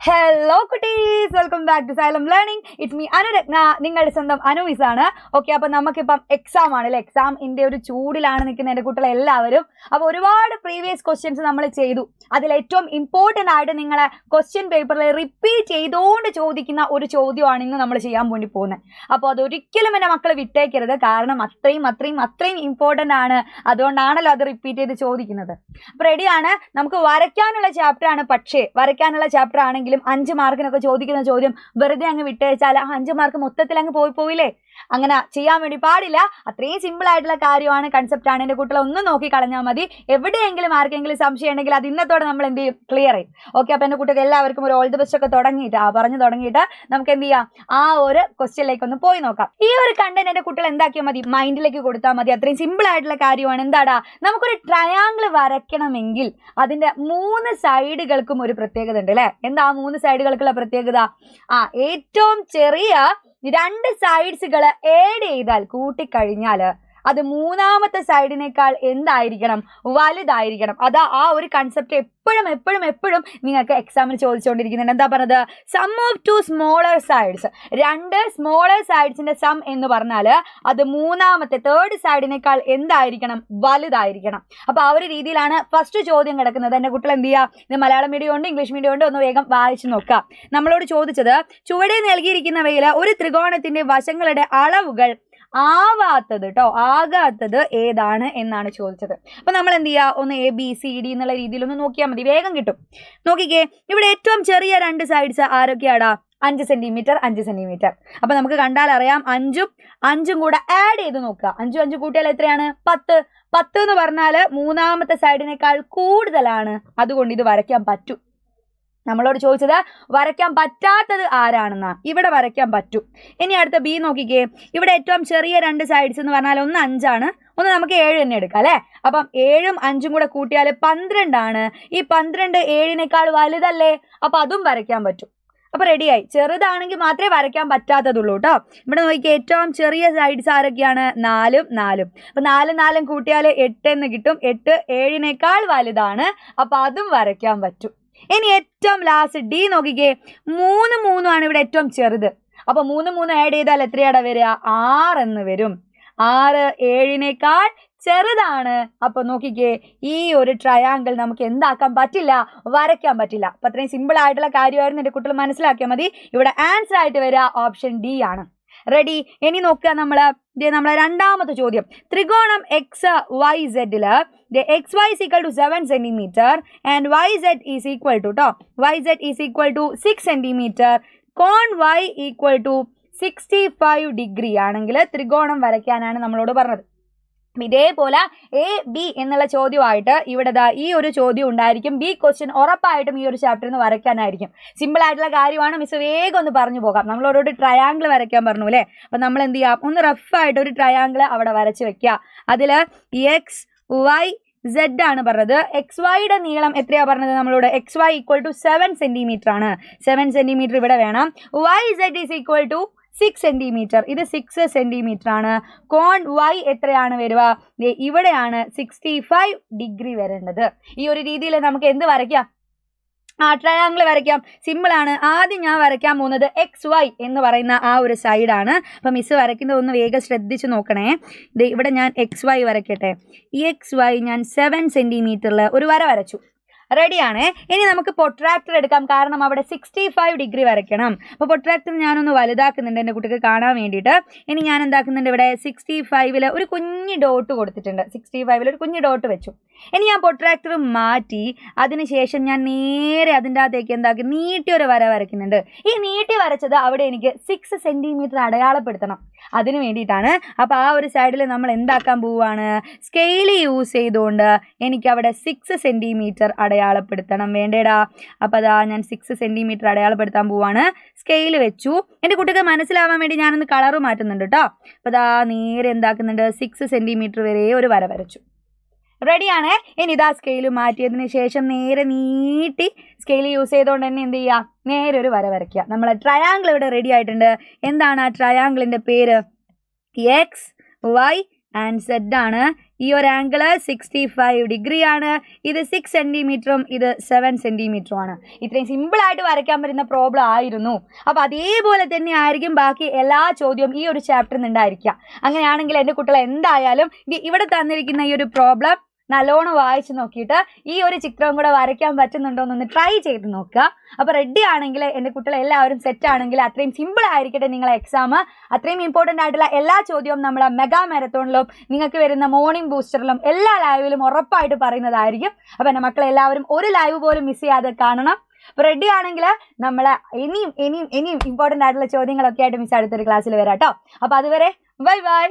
Hello കുട്ടീസ്, welcome back to Xylem learning. It's me Anuratna, നിങ്ങളുടെ സ്വന്തം അനുമിസ് ആണ്. ഓക്കെ, അപ്പൊ നമുക്കിപ്പം എക്സാം ആണ് അല്ലെ. എക്സാമിന്റെ ഒരു ചൂടിലാണ് നിൽക്കുന്ന എൻ്റെ കുട്ടികളെ എല്ലാവരും. അപ്പൊ ഒരുപാട് പ്രീവിയസ് ക്വസ്റ്റ്യൻസ് നമ്മൾ ചെയ്തു. അതിൽ ഏറ്റവും ഇമ്പോർട്ടൻ്റ് ആയിട്ട് നിങ്ങളെ ക്വസ്റ്റ്യൻ പേപ്പറിൽ റിപ്പീറ്റ് ചെയ്തുകൊണ്ട് ചോദിക്കുന്ന ഒരു ചോദ്യമാണ് ഇന്ന് നമ്മൾ ചെയ്യാൻ വേണ്ടി പോകുന്നത്. അപ്പോൾ അതൊരിക്കലും എൻ്റെ മക്കൾ വിട്ടേക്കരുത്, കാരണം അത്രയും ഇമ്പോർട്ടൻ്റ് ആണ്. അതുകൊണ്ടാണല്ലോ അത് റിപ്പീറ്റ് ചെയ്ത് ചോദിക്കുന്നത്. അപ്പൊ റെഡിയാണ്. നമുക്ക് വരയ്ക്കാനുള്ള ചാപ്റ്റർ ആണ്. പക്ഷേ വരയ്ക്കാനുള്ള ചാപ്റ്റർ ആണെങ്കിലും 5 മാർക്കിനൊക്കെ ചോദിക്കുന്ന ചോദ്യം വെറുതെ അങ്ങ് വിട്ടയച്ചാൽ 5 മാർക്ക് മൊത്തത്തിൽ അങ്ങ് പോയില്ലേ. അങ്ങനെ ചെയ്യാൻ വേണ്ടി പാടില്ല. അത്രയും സിമ്പിൾ ആയിട്ടുള്ള കാര്യമാണ്, കൺസെപ്റ്റ് ആണ്. എൻ്റെ കുട്ടികളെ ഒന്ന് നോക്കി കളഞ്ഞാൽ മതി. എവിടെയെങ്കിലും ആർക്കെങ്കിലും സംശയം ഉണ്ടെങ്കിൽ അത് ഇന്നത്തോടെ നമ്മൾ എന്ത് ചെയ്യും, ക്ലിയർ ചെയ്യും. ഓക്കെ, അപ്പൊ എൻ്റെ കുട്ടികൾക്ക് എല്ലാവർക്കും ഒരു ഓൾ ദി ബെസ്റ്റ് ഒക്കെ പറഞ്ഞു തുടങ്ങിയിട്ട് നമുക്ക് എന്ത് ചെയ്യാം, ആ ഒരു ക്വസ്റ്റ്യനിലേക്ക് ഒന്ന് പോയി നോക്കാം. ഈ ഒരു കണ്ടന്റ് എൻ്റെ കുട്ടികൾ എന്താക്കിയാൽ മതി, മൈൻഡിലേക്ക് കൊടുത്താൽ മതി. അത്രയും സിമ്പിൾ ആയിട്ടുള്ള കാര്യമാണ്. എന്താടാ, നമുക്കൊരു ട്രയാങ്കിൾ വരയ്ക്കണമെങ്കിൽ അതിന്റെ 3 സൈഡുകൾക്കും ഒരു പ്രത്യേകത ഉണ്ട് അല്ലെ. എന്താ 3 സൈഡുകൾക്കുള്ള പ്രത്യേകത? ഏറ്റവും ചെറിയ 2 സൈഡ്സുകൾ ആഡ് ചെയ്താൽ, കൂട്ടിക്കഴിഞ്ഞാൽ അത് 3ാമത്തെ സൈഡിനേക്കാൾ എന്തായിരിക്കണം, വലുതായിരിക്കണം. അതാ ആ ഒരു കൺസെപ്റ്റ് എപ്പോഴും നിങ്ങൾക്ക് എക്സാമിന് ചോദിച്ചുകൊണ്ടിരിക്കുന്നുണ്ട്. എന്താ പറഞ്ഞത്? Sum of 2 smaller sides. 2 smaller സൈഡ്സിന്റെ സം എന്ന് പറഞ്ഞാൽ അത് 3ാമത്തെ തേർഡ് സൈഡിനേക്കാൾ എന്തായിരിക്കണം, വലുതായിരിക്കണം. അപ്പൊ ആ ഒരു രീതിയിലാണ് ഫസ്റ്റ് ചോദ്യം കിടക്കുന്നത്. എൻ്റെ കുട്ടികൾ എന്ത് ചെയ്യുക, ഇത് മലയാളം മീഡിയം ഉണ്ട്, ഇംഗ്ലീഷ് മീഡിയം ഉണ്ട്, ഒന്ന് വേഗം വായിച്ചു നോക്കുക. നമ്മളോട് ചോദിച്ചത്, ചുവടെ നൽകിയിരിക്കുന്നവയിൽ ഒരു ത്രികോണത്തിന്റെ വശങ്ങളുടെ അളവുകൾ ആകാത്തത് ഏതാണ് എന്നാണ് ചോദിച്ചത്. അപ്പൊ നമ്മൾ എന്ത് ചെയ്യുക, ഒന്ന് ABCD എന്നുള്ള രീതിയിൽ ഒന്ന് നോക്കിയാൽ മതി, വേഗം കിട്ടും. നോക്കിക്കേ, ഇവിടെ ഏറ്റവും ചെറിയ 2 സൈഡ്സ് ആരൊക്കെയാടാ? 5 centimetre 5 centimetre. അപ്പൊ നമുക്ക് കണ്ടാൽ അറിയാം, 5ഉം കൂടെ ആഡ് ചെയ്ത് നോക്കുക. 5 കൂട്ടിയാൽ എത്രയാണ്? 10 എന്ന് പറഞ്ഞാൽ 3ാമത്തെ സൈഡിനേക്കാൾ കൂടുതലാണ്. അതുകൊണ്ട് ഇത് വരയ്ക്കാൻ പറ്റും. നമ്മളോട് ചോദിച്ചത് വരയ്ക്കാൻ പറ്റാത്തത് ആരാണെന്നാ. ഇവിടെ വരയ്ക്കാൻ പറ്റും. ഇനി അടുത്ത B നോക്കിക്കേ. ഇവിടെ ഏറ്റവും ചെറിയ 2 സൈഡ്സ് എന്ന് പറഞ്ഞാൽ ഒന്ന് 5 ആണ്, ഒന്ന് നമുക്ക് 7 തന്നെ എടുക്കാം അല്ലെ. അപ്പം 7ഉം 5ഉം കൂടെ കൂട്ടിയാൽ 12 ആണ്. ഈ 12 7നേക്കാൾ വലുതല്ലേ, അപ്പൊ അതും വരയ്ക്കാൻ പറ്റും. അപ്പൊ റെഡിയായി. ചെറുതാണെങ്കിൽ മാത്രമേ വരയ്ക്കാൻ പറ്റാത്തതുള്ളൂ കേട്ടോ. ഇവിടെ നോക്കിയാൽ ഏറ്റവും ചെറിയ സൈഡ്സ് ആരൊക്കെയാണ്? 4ഉം 4ഉം. അപ്പൊ 4 കൂട്ടിയാൽ 8 എന്ന് കിട്ടും. 8 7നേക്കാൾ വലുതാണ്, അപ്പൊ അതും വരയ്ക്കാൻ പറ്റും. ഇനി ഏറ്റവും ലാസ്റ്റ് D നോക്കിക്കേ. 3 ആണ് ഇവിടെ ഏറ്റവും ചെറുത്. അപ്പൊ 3 ആഡ് ചെയ്താൽ എത്രയാടാ വരിക? 6 എന്ന് വരും. 6 7നേക്കാൾ ചെറുതാണ്. അപ്പൊ നോക്കിക്കേ, ഈ ഒരു ട്രയാങ്കിൾ നമുക്ക് എന്താക്കാൻ പറ്റില്ല, വരയ്ക്കാൻ പറ്റില്ല. അപ്പൊ അത്രയും സിമ്പിൾ ആയിട്ടുള്ള കാര്യമായിരുന്നു. എൻ്റെ കുട്ടികൾ മനസ്സിലാക്കിയാൽ മതി. ഇവിടെ ആൻസർ ആയിട്ട് വരിക ഓപ്ഷൻ D ആണ്. റെഡി. ഇനി നോക്കുക, നമ്മളെ 2ാമത്തെ ചോദ്യം. ത്രികോണം XYZ XY is equal to 7 centimeter and YZ is equal to YZ is equal to 6 centimeter. Cone Y equal to 65 degree ആണെങ്കിൽ ത്രികോണം വരയ്ക്കാനാണ് നമ്മളോട് പറഞ്ഞത്. ഇതേപോലെ AB എന്നുള്ള ചോദ്യമായിട്ട് ഇവിടെ ഈ ഒരു ചോദ്യം ഉണ്ടായിരിക്കും. B ക്വസ്റ്റ്യൻ ഉറപ്പായിട്ടും ഈ ഒരു ചാപ്റ്ററിൽ നിന്ന് വരയ്ക്കാനായിരിക്കും. സിമ്പിൾ ആയിട്ടുള്ള കാര്യമാണ്. മിസ് വേഗം ഒന്ന് പറഞ്ഞു പോകാം. നമ്മളോട് ട്രയാങ്കിൾ വരയ്ക്കാൻ പറഞ്ഞു അല്ലേ. അപ്പൊ നമ്മൾ എന്ത് ചെയ്യാം, ഒന്ന് റഫായിട്ട് ഒരു ട്രയാങ്കിൾ അവിടെ വരച്ച് വെക്കുക. അതിൽ XYZ ആണ് പറഞ്ഞത്. XYയുടെ നീളം എത്രയാ പറഞ്ഞത് നമ്മളോട്? XY ഈക്വൽ ടു 7 സെന്റിമീറ്റർ ആണ്. 7 സെന്റിമീറ്റർ ഇവിടെ വേണം. YZ is equal to 6 centimetre. ഇത് 6 സെന്റിമീറ്റർ ആണ്. കോൺ Y എത്രയാണ് വരിക? ഇവിടെയാണ് 65 ഡിഗ്രി വരേണ്ടത്. ഈ ഒരു രീതിയിൽ നമുക്ക് എന്ത് വരയ്ക്കാം, ട്രയാങ്കിൾ വരയ്ക്കാം. സിമ്പിൾ ആണ്. ആദ്യം ഞാൻ വരയ്ക്കാൻ പോകുന്നത് XY എന്ന് പറയുന്ന ആ ഒരു സൈഡാണ്. അപ്പം മിസ് വരയ്ക്കുന്നത് ഒന്ന് വേഗം ശ്രദ്ധിച്ച് നോക്കണേ. ഇവിടെ ഞാൻ XY വരയ്ക്കട്ടെ. ഈ XY ഞാൻ 7 സെന്റിമീറ്ററിൽ ഒരു വര വരച്ചു. റെഡിയാണ്. ഇനി നമുക്ക് പൊട്രാക്ടർ എടുക്കാം, കാരണം അവിടെ 65 ഡിഗ്രി വരയ്ക്കണം. അപ്പോൾ പൊട്രാക്ടർ ഞാനൊന്ന് വലുതാക്കുന്നുണ്ട് എൻ്റെ കുട്ടിക്ക് കാണാൻ വേണ്ടിയിട്ട്. ഇനി ഞാൻ എന്താക്കുന്നുണ്ട്, ഇവിടെ 65ൽ ഒരു കുഞ്ഞ് ഡോട്ട് കൊടുത്തിട്ടുണ്ട്. 65ൽ ഒരു കുഞ്ഞ് ഡോട്ട് വെച്ചു. ഇനി ഞാൻ പൊട്രാക്ടർ മാറ്റി അതിനുശേഷം ഞാൻ നേരെ അതിൻ്റെ അകത്തേക്ക് എന്താക്കി, നീട്ടിയൊരു വര വരയ്ക്കുന്നുണ്ട്. ഈ നീട്ടി വരച്ചത് അവിടെ എനിക്ക് 6 സെന്റിമീറ്റർ അടയാളപ്പെടുത്തണം. അതിന് വേണ്ടിയിട്ടാണ്. അപ്പോൾ ആ ഒരു സൈഡിൽ നമ്മൾ എന്താക്കാൻ പോവുകയാണ്, സ്കെയിൽ യൂസ് ചെയ്തുകൊണ്ട് എനിക്ക് അവിടെ 6 സെന്റിമീറ്റർ അടയാളപ്പെടുത്തണം. വേണ്ടേടാ. അപ്പോൾ അതാ ഞാൻ 6 സെന്റിമീറ്റർ അടയാളപ്പെടുത്താൻ പോവാണ്. സ്കെയിൽ വെച്ചു. എൻ്റെ കുട്ടിക്ക് മനസ്സിലാവാൻ വേണ്ടി ഞാനൊന്ന് കളറ് മാറ്റുന്നുണ്ട് കേട്ടോ. അപ്പോൾ അതാ നേരെ എന്താക്കുന്നുണ്ട്, 6 സെന്റിമീറ്റർ വരെ ഒരു വര വരച്ചു. റെഡിയാണ്. ഇനി ഇതാ സ്കെയിൽ മാറ്റിയതിന് ശേഷം നേരെ നീട്ടി സ്കെയിൽ യൂസ് ചെയ്തുകൊണ്ട് തന്നെ എന്ത് ചെയ്യുക, നേരെ ഒരു വര വരയ്ക്കുക. നമ്മളെ ട്രയാങ്കിൾ ഇവിടെ റെഡി ആയിട്ടുണ്ട്. എന്താണ് ആ ട്രയാങ്കിളിൻ്റെ പേര്? XY ആൻഡ് സെഡ് ആണ്. ഈ ഒരു ആംഗിള് 65 ഡിഗ്രി ആണ്. ഇത് 6 സെന്റിമീറ്ററും ഇത് 7 സെന്റിമീറ്ററും ആണ്. ഇത്രയും സിമ്പിൾ ആയിട്ട് വരയ്ക്കാൻ പറ്റുന്ന പ്രോബ്ലം ആയിരുന്നു. അപ്പൊ അതേപോലെ തന്നെ ആയിരിക്കും ബാക്കി എല്ലാ ചോദ്യവും ഈ ഒരു ചാപ്റ്ററിൽ നിന്നുണ്ടായിരിക്കുക. അങ്ങനെയാണെങ്കിൽ എൻ്റെ കുട്ടികൾ എന്തായാലും ഇവിടെ തന്നിരിക്കുന്ന ഈ ഒരു പ്രോബ്ലം നല്ലോണം വായിച്ചു നോക്കിയിട്ട് ഈ ഒരു ചിത്രം കൂടെ വരയ്ക്കാൻ പറ്റുന്നുണ്ടോ എന്നൊന്ന് ട്രൈ ചെയ്ത് നോക്കുക. അപ്പോൾ റെഡി ആണെങ്കിൽ എൻ്റെ കുട്ടികൾ എല്ലാവരും സെറ്റ് ആണെങ്കിൽ അത്രയും സിമ്പിൾ ആയിരിക്കട്ടെ നിങ്ങളെ എക്സാം. അത്രയും ഇമ്പോർട്ടൻ്റ് ആയിട്ടുള്ള എല്ലാ ചോദ്യവും നമ്മളെ മെഗാ മാരത്തോണിലും നിങ്ങൾക്ക് വരുന്ന മോർണിംഗ് ബൂസ്റ്ററിലും എല്ലാ ലൈവിലും ഉറപ്പായിട്ട് പറയുന്നതായിരിക്കും. അപ്പോൾ എൻ്റെ മക്കളെല്ലാവരും ഒരു ലൈവ് പോലും മിസ് ചെയ്യാതെ കാണണം. അപ്പോൾ റെഡി ആണെങ്കിൽ നമ്മൾ ഇനിയും ഇമ്പോർട്ടൻ്റ് ആയിട്ടുള്ള ചോദ്യങ്ങളൊക്കെ ആയിട്ട് മിസ് അടുത്തൊരു ക്ലാസ്സിൽ വരാം കേട്ടോ. അപ്പോൾ അതുവരെ ബൈ ബൈ.